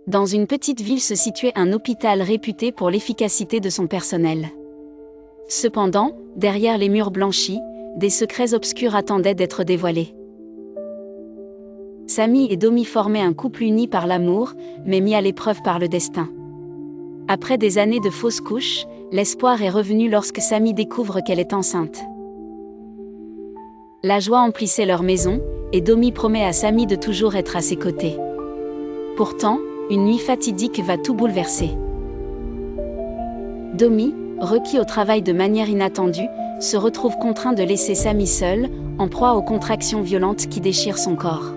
Dans une petite ville se situait un hôpital réputé pour l'efficacité de son personnel. Cependant, derrière les murs blanchis, des secrets obscurs attendaient d'être dévoilés. Samy et Domi formaient un couple uni par l'amour, mais mis à l'épreuve par le destin. Après des années de fausses couches, l'espoir est revenu lorsque Samy découvre qu'elle est enceinte. La joie emplissait leur maison, et Domi promet à Samy de toujours être à ses côtés. Pourtant, une nuit fatidique va tout bouleverser. Domi, requis au travail de manière inattendue, se retrouve contraint de laisser Samy seul, en proie aux contractions violentes qui déchirent son corps.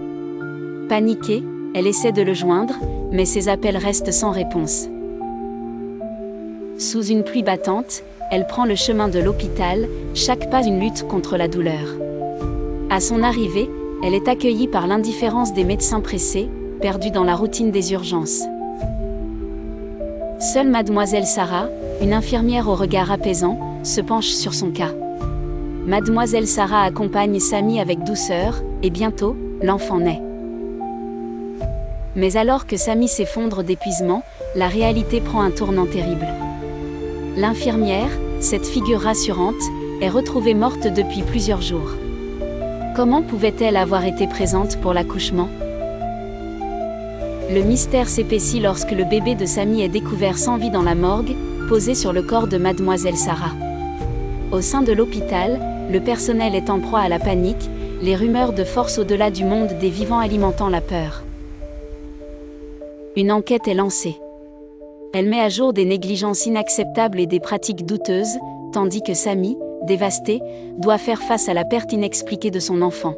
Paniquée, elle essaie de le joindre, mais ses appels restent sans réponse. Sous une pluie battante, elle prend le chemin de l'hôpital, chaque pas une lutte contre la douleur. À son arrivée, elle est accueillie par l'indifférence des médecins pressés, perdus dans la routine des urgences. Seule Mademoiselle Sarah, une infirmière au regard apaisant, se penche sur son cas. Mademoiselle Sarah accompagne Samy avec douceur, et bientôt, l'enfant naît. Mais alors que Samy s'effondre d'épuisement, la réalité prend un tournant terrible. L'infirmière, cette figure rassurante, est retrouvée morte depuis plusieurs jours. Comment pouvait-elle avoir été présente pour l'accouchement ? Le mystère s'épaissit lorsque le bébé de Samy est découvert sans vie dans la morgue, posé sur le corps de Mademoiselle Sarah. Au sein de l'hôpital, le personnel est en proie à la panique, les rumeurs de force au-delà du monde des vivants alimentant la peur. Une enquête est lancée. Elle met à jour des négligences inacceptables et des pratiques douteuses, tandis que Samy, dévasté, doit faire face à la perte inexpliquée de son enfant.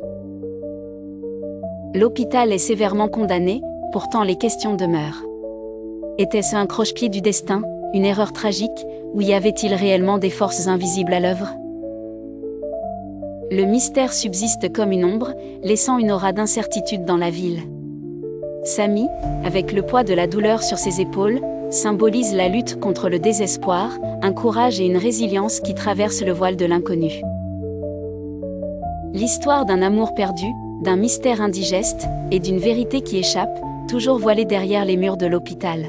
L'hôpital est sévèrement condamné, pourtant les questions demeurent. Était-ce un croche-pied du destin, une erreur tragique, ou y avait-il réellement des forces invisibles à l'œuvre ? Le mystère subsiste comme une ombre, laissant une aura d'incertitude dans la ville. Samy, avec le poids de la douleur sur ses épaules, symbolise la lutte contre le désespoir, un courage et une résilience qui traversent le voile de l'inconnu. L'histoire d'un amour perdu, d'un mystère indigeste, et d'une vérité qui échappe, toujours voilée derrière les murs de l'hôpital.